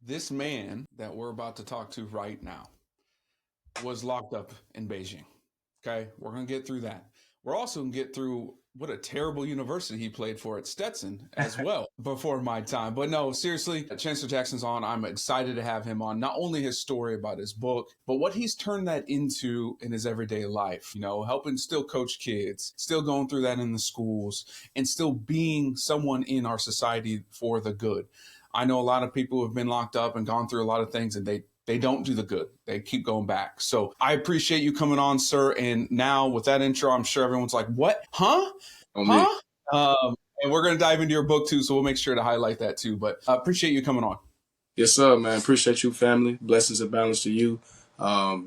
This man that we're about to talk to right now was locked up in Beijing. Okay, we're gonna get through that. We're also gonna get through what a terrible university he played for at Stetson as well before my time. But no, seriously, Chancellor Jackson's on. I'm excited to have him on. Not only his story about his book, but what he's turned that into in his everyday life. You know, helping still coach kids, still going through that in the schools, and still being someone in our society for the good. I know a lot of people who have been locked up and gone through a lot of things, and they don't do the good. They keep going back. So I appreciate you coming on, sir. And now with that intro, I'm sure everyone's like, what? Huh? On me. Huh? And we're going to dive into your book too. So we'll make sure to highlight that too. But I appreciate you coming on. Yes, sir, man. Appreciate you, family. Blessings and balance to you.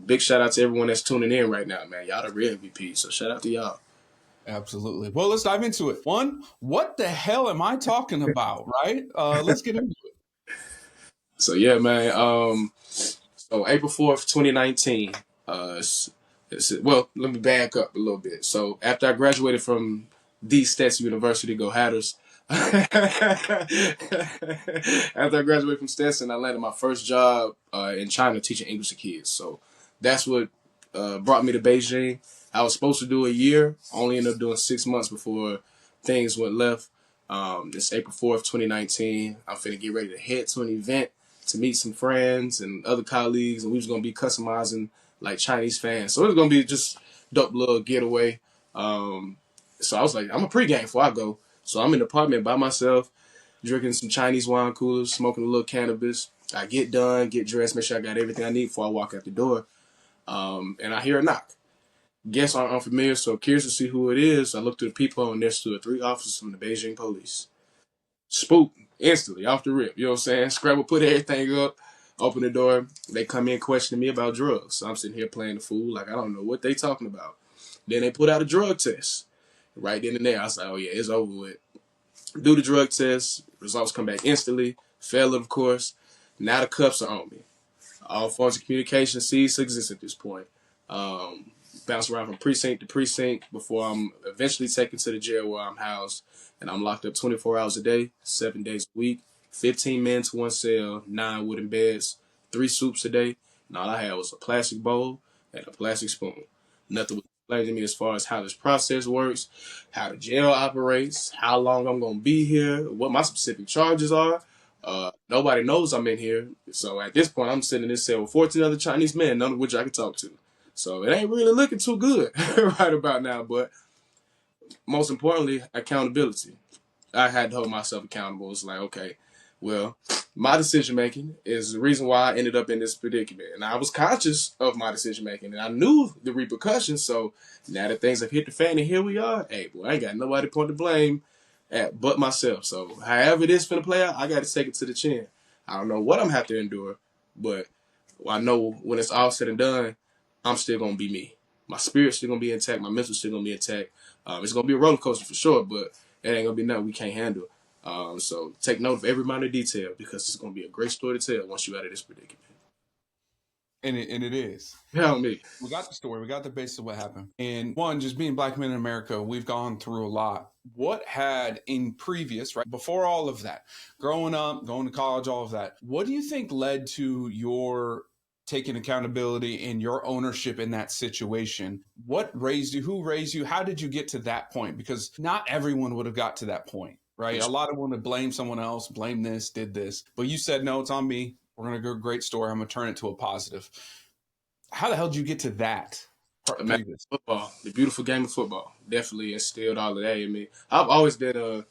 Big shout out to everyone that's tuning in right now, man. Y'all the real MVP. So shout out to y'all. Absolutely. Well, let's dive into it. One, what the hell am I talking about? Right? Let's get into it. So yeah, man. So April 4th, 2019. Well, let me back up a little bit. So after I graduated from the Stetson University, go Hatters. After I graduated from Stetson, I landed my first job in China teaching English to kids. So that's what brought me to Beijing. I was supposed to do a year, only ended up doing 6 months before things went left. It's April 4th, 2019. I'm finna get ready to head to an event to meet some friends and other colleagues, and we was gonna be customizing like Chinese fans. So it was gonna be just dope little getaway. So I was like, I'm a pregame before I go. So I'm in the apartment by myself, drinking some Chinese wine coolers, smoking a little cannabis. I get done, get dressed, make sure I got everything I need before I walk out the door. And I hear a knock. Guess I'm unfamiliar, so curious to see who it is. I look through the peephole, and there stood 3 officers from the Beijing police. Spook instantly off the rip. You know what I'm saying? Scrabble, put everything up, open the door. They come in questioning me about drugs. So I'm sitting here playing the fool, like I don't know what they talking about. Then they put out a drug test. Right then and there, I was like, oh yeah, it's over with. Do the drug test. Results come back instantly. Fail it, of course. Now the cuffs are on me. All forms of communication cease to exist at this point. Um, Bounce around from precinct to precinct before I'm eventually taken to the jail where I'm housed. And I'm locked up 24 hours a day, 7 days a week, 15 men to one cell, 9 wooden beds, 3 soups a day. And all I had was a plastic bowl and a plastic spoon. Nothing was explained to me as far as how this process works, how the jail operates, how long I'm going to be here, what my specific charges are. Nobody knows I'm in here. So at this point, I'm sitting in this cell with 14 other Chinese men, none of which I can talk to. So it ain't really looking too good right about now. But most importantly, accountability. I had to hold myself accountable. It's like, okay, well, my decision making is the reason why I ended up in this predicament. And I was conscious of my decision making and I knew the repercussions. So now that things have hit the fan and here we are, hey, boy, I ain't got nobody to point the blame at but myself. So however it is finna play out, I got to take it to the chin. I don't know what I'm have to endure, but I know when it's all said and done, I'm still gonna be me. My spirit's still gonna be intact. My mental's still gonna be intact. It's gonna be a roller coaster for sure, but it ain't gonna be nothing we can't handle. So take note of every minor detail because it's gonna be a great story to tell once you're out of this predicament. And it is. Help me. We got the story. We got the basis of what happened. And one, just being black men in America, we've gone through a lot. What had in previous, right, before all of that, growing up, going to college, all of that, what do you think led to your taking accountability and your ownership in that situation? What raised you? Who raised you? How did you get to that point? Because not everyone would have got to that point, right? A lot of them would blame someone else, blame this, did this. But you said, no, it's on me. We're going to go great story. I'm going to turn it to a positive. How the hell did you get to that Imagine previous? football, the beautiful game of football, definitely instilled all of that in me. I've always been a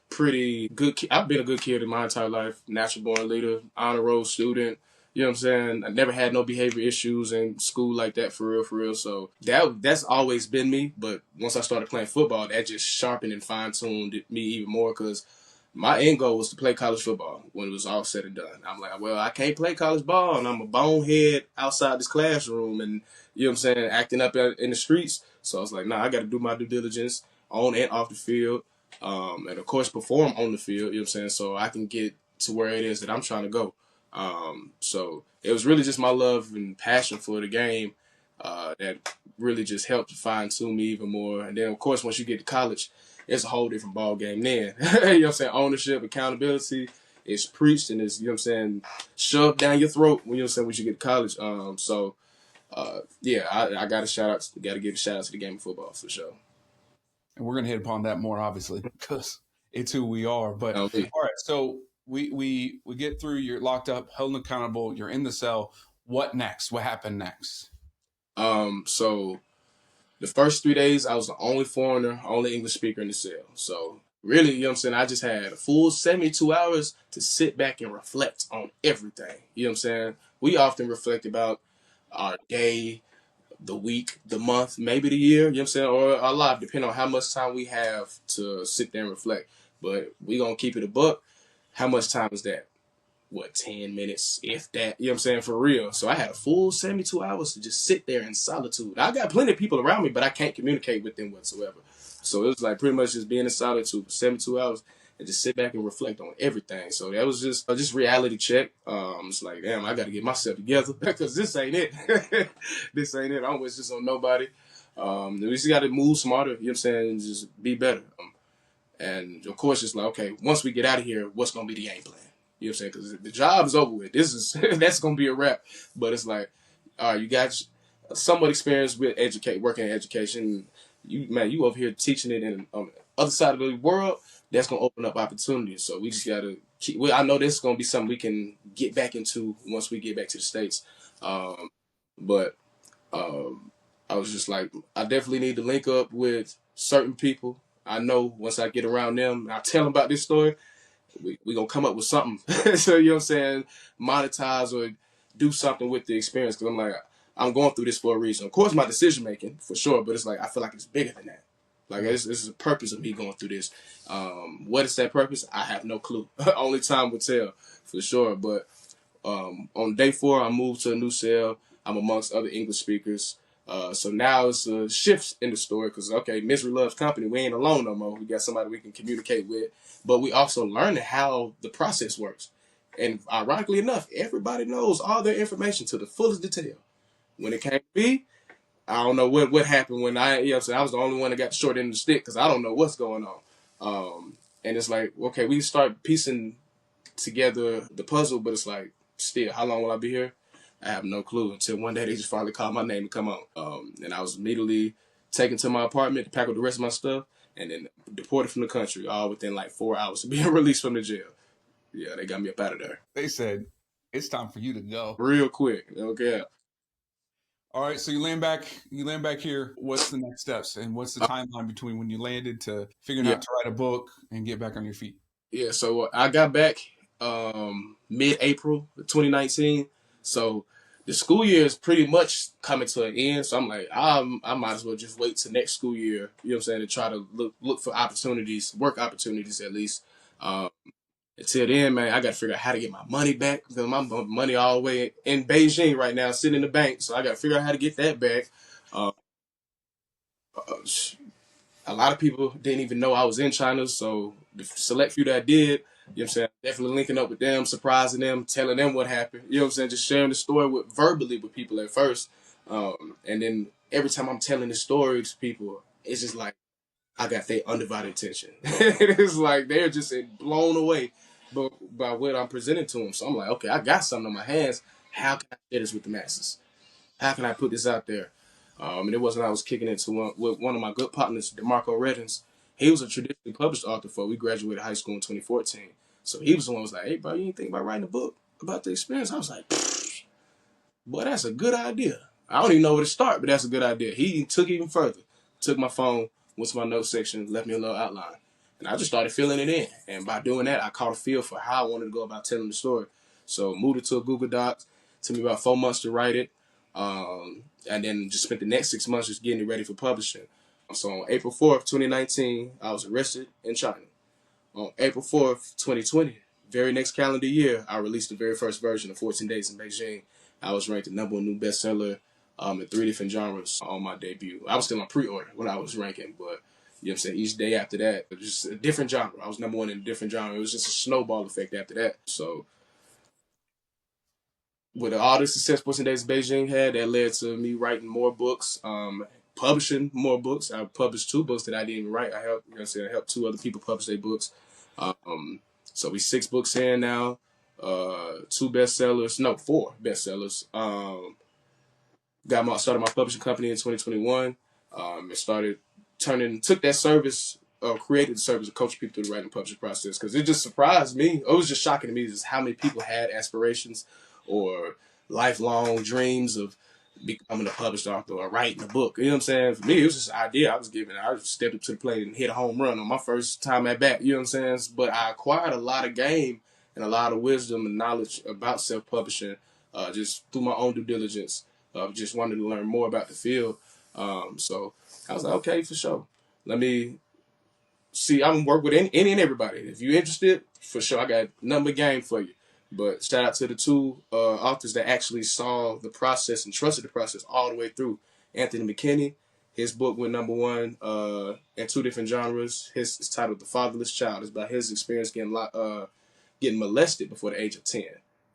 pretty good kid. I've been a good kid in my entire life. Natural born leader, honor roll student. You know what I'm saying? I never had no behavior issues in school like that for real, for real. So that's always been me. But once I started playing football, that just sharpened and fine tuned me even more because my end goal was to play college football when it was all said and done. I'm like, well, I can't play college ball, and I'm a bonehead outside this classroom, and you know what I'm saying, acting up in the streets. So I was like, nah, I got to do my due diligence on and off the field, and of course perform on the field. You know what I'm saying, so I can get to where it is that I'm trying to go. So it was really just my love and passion for the game that really just helped fine tune me even more. And then of course once you get to college, it's a whole different ball game then. You know what I'm saying? Ownership, accountability. it's preached and it's, you know what I'm saying, shoved down your throat when, you know what I'm saying, when you get to college. Yeah, I got to give a shout out to the game of football for sure. And we're gonna hit upon that more, obviously, because it's who we are. But all right, so we get through. You're locked up, held accountable. You're in the cell. What next? What happened next? So the first 3 days, I was the only foreigner, only English speaker in the cell. So really, you know what I'm saying, I just had a full 72 hours to sit back and reflect on everything. You know what I'm saying? We often reflect about our day, the week, the month, maybe the year, you know what I'm saying, or our life, depending on how much time we have to sit there and reflect. But we gonna keep it a buck. How much time is that? What, 10 minutes, if that, you know what I'm saying, for real. So I had a full 72 hours to just sit there in solitude. I got plenty of people around me, but I can't communicate with them whatsoever. So it was like pretty much just being in solitude for 72 hours and just sit back and reflect on everything. So that was just reality check. It's like, damn, I got to get myself together because this ain't it. This ain't it. I don't wish this on nobody. We just got to move smarter, you know what I'm saying, and just be better. And of course, it's like, okay, once we get out of here, what's going to be the game plan? You know what I'm saying? Because the job is over with. This is that's going to be a wrap. But it's like, all right, you got somewhat experience with working in education. You over here teaching it in on the other side of the world. That's going to open up opportunities. So we just got to keep. I know this is going to be something we can get back into once we get back to the States. But I was just like, I definitely need to link up with certain people. I know once I get around them, I tell them about this story, we gonna come up with something. So, you know what I'm saying, monetize or do something with the experience. Because I'm like, I'm going through this for a reason. Of course, my decision making for sure, but it's like I feel like it's bigger than that. Like this is the purpose of me going through this. What is that purpose? I have no clue. Only time will tell for sure. But on day 4, I moved to a new cell. I'm amongst other English speakers. So now it's a shift in the story because, okay, misery loves company. We ain't alone no more. We got somebody we can communicate with. But we also learning how the process works. And ironically enough, everybody knows all their information to the fullest detail. When it came to me, I don't know what happened when you know, so I was the only one that got the short end of the stick because I don't know what's going on. And it's like, okay, we start piecing together the puzzle, but it's like, still, how long will I be here? I have no clue until one day they just finally called my name and come on. And I was immediately taken to my apartment to pack up the rest of my stuff and then deported from the country, all within like 4 hours of being released from the jail. Yeah, they got me up out of there. They said it's time for you to go real quick. Okay. All right, so you land back here. What's the next steps, and what's the timeline between when you landed to figuring out to write a book and get back on your feet? Yeah, so I got back mid-April 2019. So the school year is pretty much coming to an end. So I'm like, I might as well just wait till next school year. You know what I'm saying? To try to look for opportunities, work opportunities at least. Until then, man, I got to figure out how to get my money back because my money all the way in Beijing right now, sitting in the bank. So I got to figure out how to get that back. Uh, a lot of people didn't even know I was in China. So the select few that I did, you know what I'm saying, definitely linking up with them, surprising them, telling them what happened. You know what I'm saying, just sharing the story verbally with people at first. And then every time I'm telling the story to people, it's just like I got their undivided attention. It's like they're just blown away by what I'm presenting to them. So I'm like, okay, I got something on my hands. How can I share this with the masses? How can I put this out there? And it wasn't I was kicking into with one of my good partners, DeMarco Reddins. He was a traditionally published author before we graduated high school in 2014. So he was the one who was like, hey, bro, you ain't think about writing a book about the experience? I was like, boy, that's a good idea. I don't even know where to start, but that's a good idea. He took it even further. Took my phone, went to my notes section, left me a little outline. And I just started filling it in. And by doing that, I caught a feel for how I wanted to go about telling the story. So moved it to a Google Doc. Took me about 4 months to write it. And then just spent the next 6 months just getting it ready for publishing. So on April 4th, 2019, I was arrested in China. On April 4th, 2020, very next calendar year, I released the very first version of 14 Days in Beijing. I was ranked the #1 new bestseller in 3 different genres on my debut. I was still on pre-order when I was ranking, but you know what I'm saying, each day after that, it was just a different genre. I was #1 in a different genre. It was just a snowball effect after that. So with all the success 14 Days in Beijing had, that led to me writing more books, publishing more books. I published 2 books that I didn't even write. I helped, you know what I'm saying, I helped 2 other people publish their books. So we 6 books in now, 2 bestsellers, no, 4 bestsellers. Started my publishing company in 2021. And took that service, created the service of coaching people through the writing publishing process, because it just surprised me. It was just shocking to me just how many people had aspirations or lifelong dreams of becoming a published author or writing a book. You know what I'm saying? For me, it was just an idea I was given. I just stepped up to the plate and hit a home run on my first time at bat. You know what I'm saying? But I acquired a lot of game and a lot of wisdom and knowledge about self-publishing just through my own due diligence. Just wanted to learn more about the field. So I was like, okay, for sure. Let me see. I'm gonna work with any and everybody. If you're interested, for sure, I got nothing but game for you. But shout out to the 2 authors that actually saw the process and trusted the process all the way through. Anthony McKinney, his book went #1 in 2 different genres. His is titled "The Fatherless Child." It's about his experience getting molested before the age of 10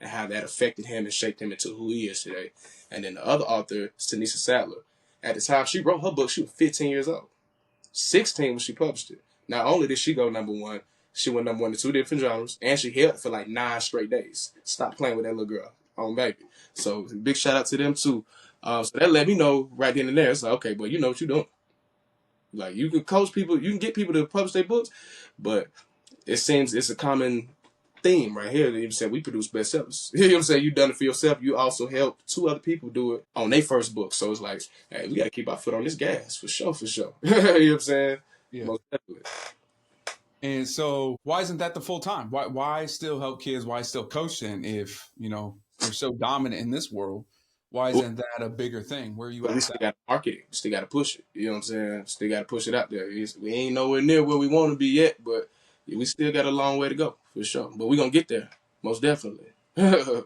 and how that affected him and shaped him into who he is today. And then the other author is Tanisha Sadler. At the time she wrote her book, she was 15 years old. 16 when she published it. Not only did she go #1, she went #1 in 2 different genres, and she held it for like 9 straight days. Stop playing with that little girl on baby. So big shout out to them too. So that let me know right then and there. It's like, okay, but you know what you're doing. Like, you can coach people, you can get people to publish their books, but it seems it's a common theme right here. You said we produce bestsellers. You know what I'm saying? You done it for yourself. You also helped 2 other people do it on their first book. So it's like, hey, we got to keep our foot on this gas for sure, for sure. You know what I'm saying? Yeah. Most definitely. And so why isn't that the full time? Why still help kids? Why still coach then if, you're so dominant in this world? Why isn't that a bigger thing? Where are you But at? we still got to market it. We still got to push it. You know what I'm saying? Still got to push it out there. We ain't nowhere near where we want to be yet, but we still got a long way to go, for sure. But we're going to get there, most definitely.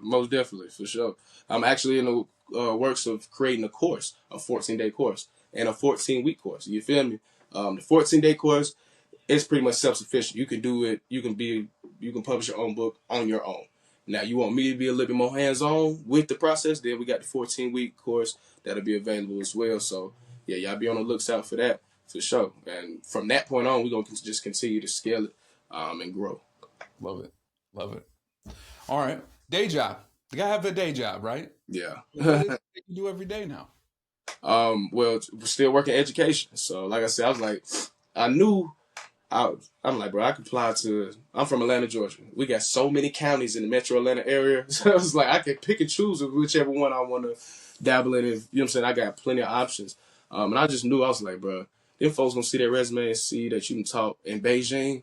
Most definitely, for sure. I'm actually in the works of creating a course, a 14-day course, and a 14-week course. You feel me? The 14-day course is pretty much self-sufficient. You can do it. You can publish your own book on your own. Now, you want me to be a little bit more hands-on with the process, then we got the 14-week course that'll be available as well. So, yeah, y'all be on the looks out for that, for sure. And from that point on, we're going to just continue to scale it and grow. Love it. Love it. All right. Day job. You got to have a day job, right? Yeah. What is it that you do every day now? Well, we're still working education. So, like I said, I was like, I knew I'm like, bro, I could apply I'm from Atlanta, Georgia. We got so many counties in the metro Atlanta area. So I was like, I could pick and choose whichever one I want to dabble in. You know what I'm saying? I got plenty of options. And I just knew, I was like, bro, them folks going to see that resume and see that you can talk in Beijing.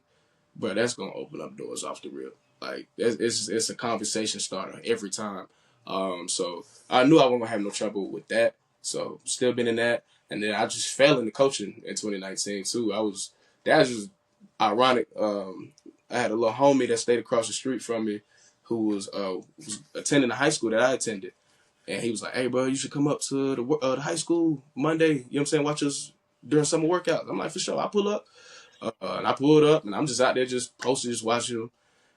Bro, that's going to open up doors off the rip. Like, it's a conversation starter every time. So I knew I wasn't going to have no trouble with that. So still been in that. And then I just fell into coaching in 2019 too. That was just ironic. I had a little homie that stayed across the street from me who was attending the high school that I attended. And he was like, hey, bro, you should come up to the high school Monday. You know what I'm saying? Watch us during summer workouts. I'm like, for sure, I'll pull up. And I pulled up, and I'm just out there just posting, just watching them.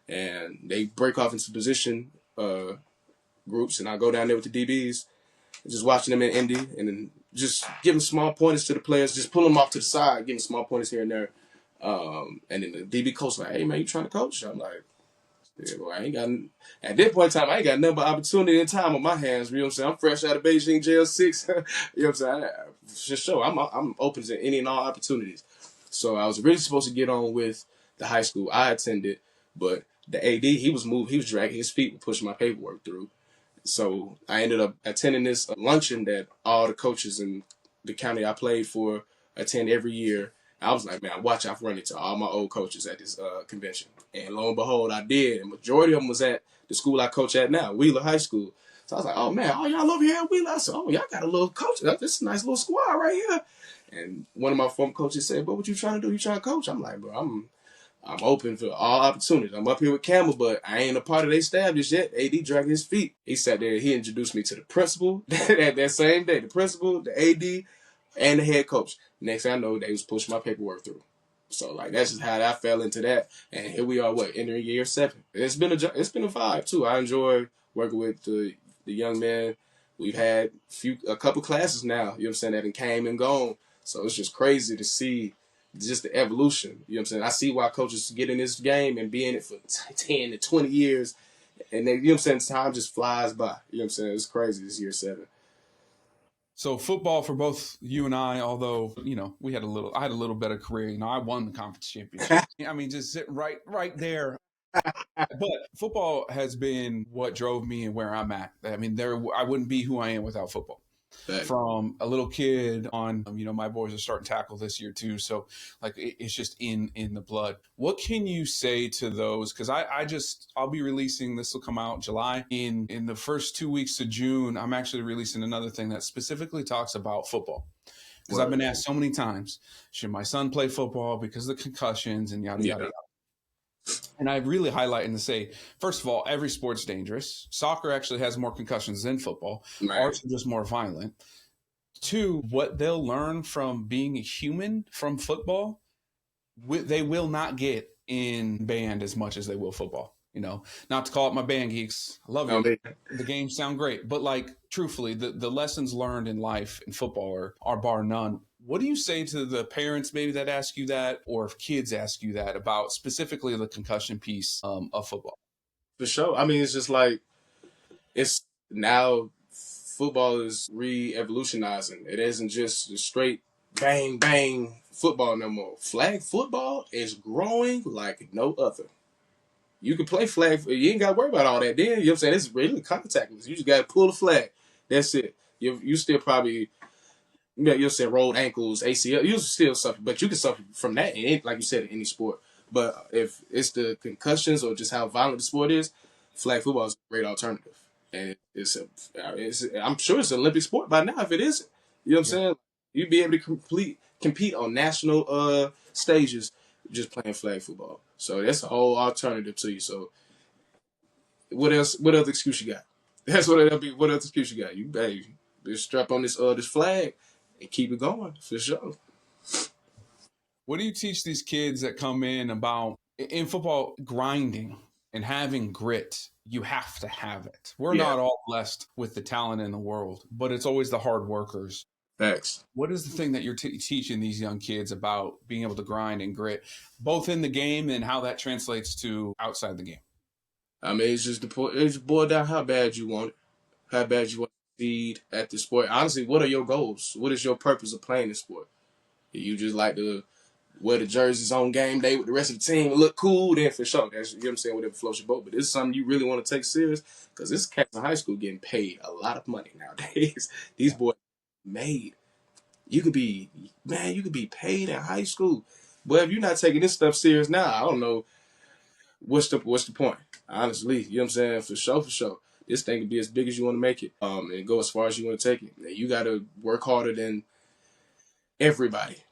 And they break off into position groups, and I go down there with the DBs, just watching them in Indy, and then just giving small pointers to the players, just pulling them off to the side, giving small pointers here and there. And then the DB coach like, hey, man, you trying to coach? I'm like, yeah, well, at this point in time, I ain't got nothing but opportunity and time on my hands. You know what I'm saying? I'm fresh out of Beijing jail 6. You know what I'm saying? For sure, I'm open to any and all opportunities. So I was really supposed to get on with the high school I attended, but the AD, he was dragging his feet and pushing my paperwork through. So I ended up attending this luncheon that all the coaches in the county I played for attend every year. I was like, man, watch out for running into all my old coaches at this convention. And lo and behold, I did. And majority of them was at the school I coach at now, Wheeler High School. So I was like, oh, man, all y'all over here at Wheeler? I said, oh, y'all got a little coach. This is a nice little squad right here. And one of my former coaches said, but what you trying to do? You trying to coach? I'm like, bro, I'm open for all opportunities. I'm up here with Campbell, but I ain't a part of their staff just yet. AD dragging his feet. He sat there. He introduced me to the principal that same day. The principal, the AD, and the head coach. Next thing I know, they was pushing my paperwork through. So, like, that's just how I fell into that. And here we are, entering year 7. It's been a vibe, too. I enjoy working with the young men. We've had a couple classes now, you know what I'm saying, that came and gone. So it's just crazy to see just the evolution. You know what I'm saying? I see why coaches get in this game and be in it for 10 to 20 years. And then, you know what I'm saying? Time just flies by. You know what I'm saying? It's crazy. This year 7. So football for both you and I, although, I had a little better career. I won the conference championship. I mean, just sitting right there. But football has been what drove me and where I'm at. I mean, I wouldn't be who I am without football. From a little kid on, my boys are starting tackle this year too. So like it's just in the blood. What can you say to those? Because I'll be releasing, this will come out July. In the first 2 weeks of June, I'm actually releasing another thing that specifically talks about football. Because I've been asked so many times, should my son play football because of the concussions and yada, yada, yada. And I really highlight and to say, first of all, every sport's dangerous. Soccer actually has more concussions than football. Right. Ours are just more violent. 2, what they'll learn from being a human from football, they will not get in band as much as they will football. Not to call it my band geeks. I love you. The games sound great. But like, truthfully, the lessons learned in life in football are bar none. What do you say to the parents maybe that ask you that, or if kids ask you that about specifically the concussion piece of football? For sure. I mean, it's just like, it's now football is re-evolutionizing. It isn't just straight bang, bang football no more. Flag football is growing like no other. You can play flag. You ain't got to worry about all that then. You know what I'm saying? It's really contactless. You just got to pull the flag. That's it. You still probably, you'll say rolled ankles, ACL. You'll still suffer, but you can suffer from that, like you said, in any sport. But if it's the concussions or just how violent the sport is, flag football is a great alternative. And I'm sure it's an Olympic sport by now if it isn't. You know what I'm saying? You'd be able to compete on national stages just playing flag football. So that's a whole alternative to you. So what else? What other excuse you got? That's what it'll be. What other excuse you got? You baby, just strap on this flag and keep it going for sure. What do you teach these kids that come in about in football grinding and having grit? You have to have it. We're not all blessed with the talent in the world, but it's always the hard workers. Facts. What is the thing that you're teaching these young kids about being able to grind and grit, both in the game and how that translates to outside the game? I mean, it's just boiled down how bad you want it, how bad you want to succeed at the sport. Honestly, what are your goals? What is your purpose of playing this sport? You just like to wear the jerseys on game day with the rest of the team and look cool, then for sure. That's, you know what I'm saying, whatever floats your boat. But this is something you really want to take serious because this cats in high school getting paid a lot of money nowadays. These boys made. You could be paid in high school. But if you're not taking this stuff serious now, I don't know what's the point. Honestly, you know what I'm saying? For sure. This thing could be as big as you want to make it, and go as far as you want to take it. And you got to work harder than everybody.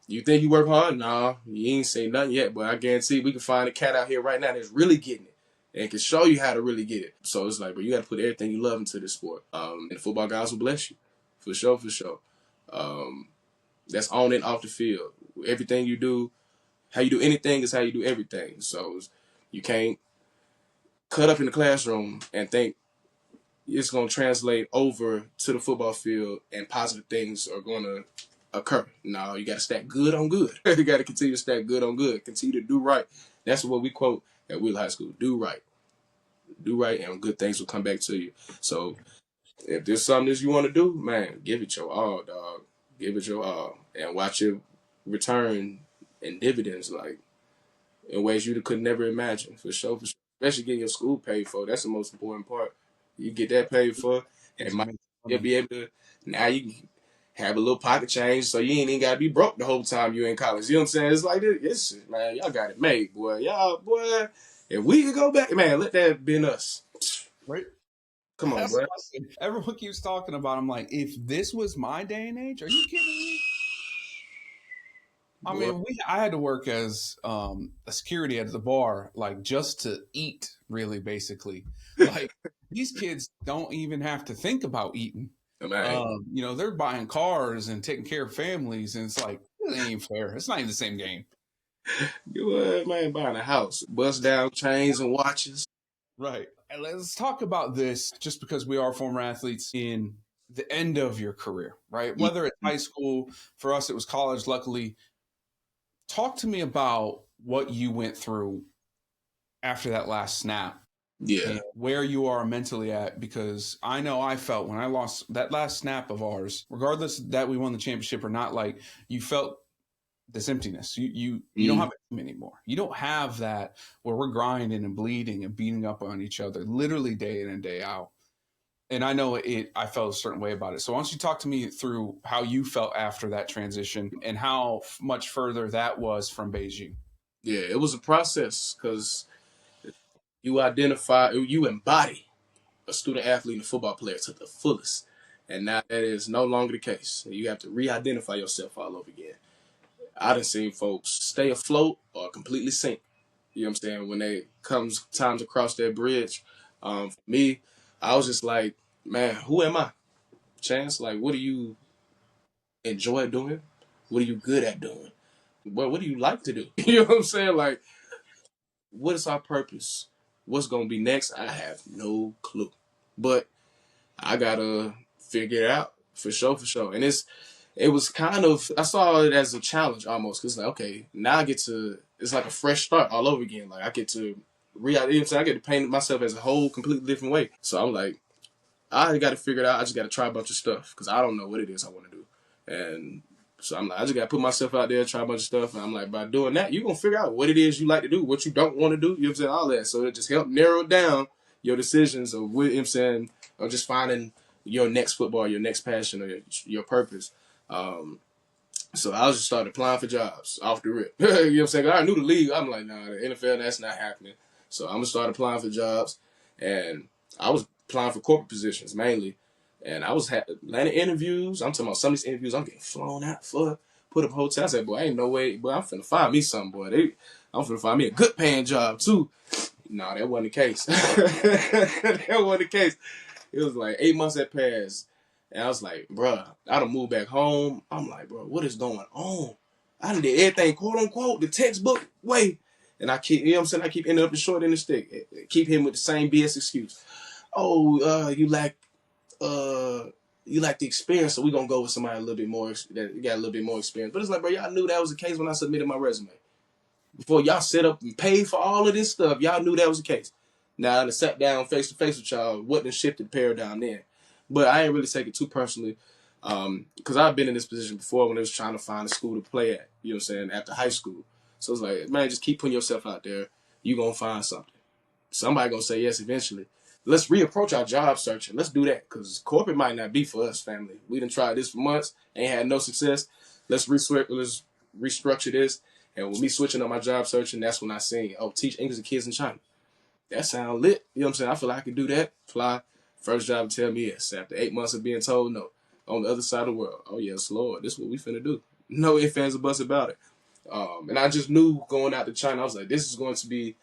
You think you work hard? Nah, you ain't say nothing yet, but I guarantee we can find a cat out here right now that's really getting it and can show you how to really get it. So it's like, bro, you got to put everything you love into this sport. And the football guys will bless you. For sure. That's on and off the field. Everything you do, how you do anything is how you do everything. So you can't cut up in the classroom and think it's going to translate over to the football field and positive things are going to occur. No, you got to stack good on good. You got to continue to stack good on good. Continue to do right. That's what we quote at Wheeler High School. Do right. Do right and good things will come back to you. So if there's something that you want to do, man, give it your all, dog. Give it your all. And watch it return in dividends, like in ways you could never imagine. For sure. Especially getting your school paid for. That's the most important part. You get that paid for, and you'll be able to, now you can have a little pocket change so you ain't even got to be broke the whole time you're in college. You know what I'm saying? It's like this. Man, y'all got it made, boy. Boy, if we could go back, man, let that have been us. Right? Come on, bro. Everyone keeps talking about, I'm like, if this was my day and age, are you kidding me? I mean, I had to work as a security at the bar, like just to eat, really, basically. Like, these kids don't even have to think about eating. They're buying cars and taking care of families, and it's like, it ain't fair. It's not even the same game. You man, buying a house, bust down chains and watches. Right. And let's talk about this, just because we are former athletes, in the end of your career, right? Whether it's high school, for us, it was college, luckily. Talk to me about what you went through after that last snap Yeah. and where you are mentally at, because I know I felt when I lost that last snap of ours, regardless that we won the championship or not, like you felt this emptiness. You don't have a team anymore. You don't have that where we're grinding and bleeding and beating up on each other literally day in and day out. And I know I felt a certain way about it. So why don't you talk to me through how you felt after that transition and how much further that was from Beijing? Yeah, it was a process because you embody a student athlete and a football player to the fullest. And now that is no longer the case. You have to re-identify yourself all over again. I done seen folks stay afloat or completely sink. You know what I'm saying? When they comes time to cross that bridge. For me, I was just like, man, who am I? Chance, like, what do you enjoy doing? What are you good at doing? What do you like to do? You know what I'm saying? Like, what is our purpose? What's gonna be next? I have no clue. But I gotta figure it out for sure, for sure. And it was kind of, I saw it as a challenge almost, because like, okay, now I get to, it's like a fresh start all over again. Like I get to I get to paint myself as a whole completely different way. So I'm like, I got to figure it out. I just got to try a bunch of stuff because I don't know what it is I want to do. And so I'm like, I just got to put myself out there, try a bunch of stuff. And I'm like, by doing that, you're going to figure out what it is you like to do, what you don't want to do. You know what I'm saying? All that. So it just helped narrow down your decisions of what, you know what I'm saying, of just finding your next football, your next passion, or your purpose. So I just started applying for jobs off the rip. You know what I'm saying? I knew the league. I'm like, nah, the NFL, that's not happening. So I'm going to start applying for jobs. And I was applying for corporate positions mainly. And I was landing interviews. I'm talking about some of these interviews I'm getting flown out for, put up hotel. I said, boy, ain't no way. Boy, I'm finna find me something, boy. I'm finna find me a good paying job, too. No, that wasn't the case. That wasn't the case. It was like 8 months had passed. And I was like, bruh, I done moved back home. I'm like, bro, what is going on? I done did everything, quote unquote, the textbook way. And I keep, you know what I'm saying? I keep ending up the short end of the stick. Keep him with the same BS excuse. Oh, you lack the experience, so we're gonna go with somebody a little bit more that got a little bit more experience. But it's like, bro, y'all knew that was the case when I submitted my resume. Before y'all set up and paid for all of this stuff, y'all knew that was the case. Now I sat down face to face with y'all, wouldn't have shifted the paradigm then. But I ain't really take it too personally. Because I've been in this position before when I was trying to find a school to play at, you know what I'm saying, after high school. So it's like, man, just keep putting yourself out there. You gonna find something. Somebody gonna say yes eventually. Let's reapproach our job searching. Let's do that because corporate might not be for us, family. We done tried this for months, ain't had no success. Let's restructure this. And with me switching up my job searching, that's when I seen, oh, teach English to kids in China. That sound lit. You know what I'm saying? I feel like I could do that. Fly. First job to tell me yes. After 8 months of being told no. On the other side of the world. Oh, yes, Lord. This is what we finna do. No ifs, ands, or buts about it. And I just knew going out to China, I was like, this is going to be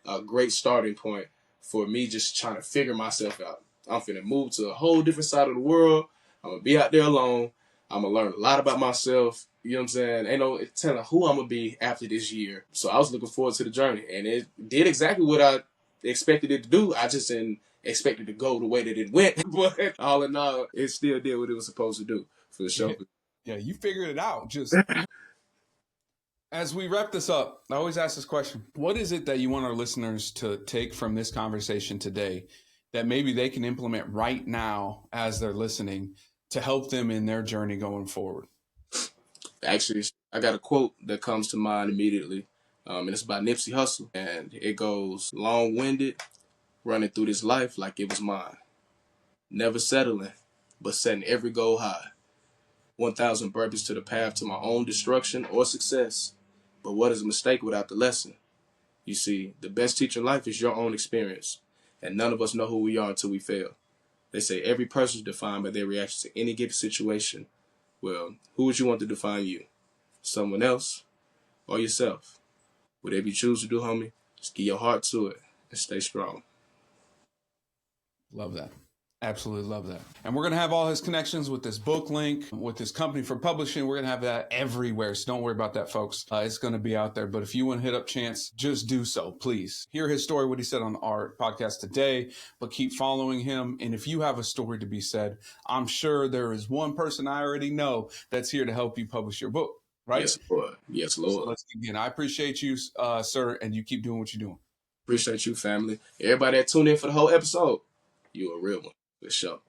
a great starting point for me just trying to figure myself out. I'm finna move to a whole different side of the world. I'm gonna be out there alone. I'm gonna learn a lot about myself. You know what I'm saying? Ain't no telling who I'm gonna be after this year. So I was looking forward to the journey, and it did exactly what I expected it to do. I just didn't expect it to go the way that it went. But all in all, it still did what it was supposed to do for sure. Yeah, you figured it out. Just as we wrap this up, I always ask this question. What is it that you want our listeners to take from this conversation today that maybe they can implement right now as they're listening to help them in their journey going forward? Actually, I got a quote that comes to mind immediately, and it's by Nipsey Hussle, and it goes, long-winded, running through this life like it was mine. Never settling, but setting every goal high. 1,000 burpees to the path to my own destruction or success. But what is a mistake without the lesson? You see, the best teacher in life is your own experience, and none of us know who we are until we fail. They say every person is defined by their reaction to any given situation. Well, who would you want to define you? Someone else or yourself? Whatever you choose to do, homie, just give your heart to it and stay strong. Love that. Absolutely love that. And we're going to have all his connections with this book link, with his company for publishing. We're going to have that everywhere. So don't worry about that, folks. It's going to be out there. But if you want to hit up Chance, just do so, please. Hear his story, what he said on our podcast today, but keep following him. And if you have a story to be said, I'm sure there is one person I already know that's here to help you publish your book. right? Yes, Lord. Yes, So Lord. let's keep again. I appreciate you, sir, and you keep doing what you're doing. Appreciate you, family. Everybody that tuned in for the whole episode, you a real one. For sure.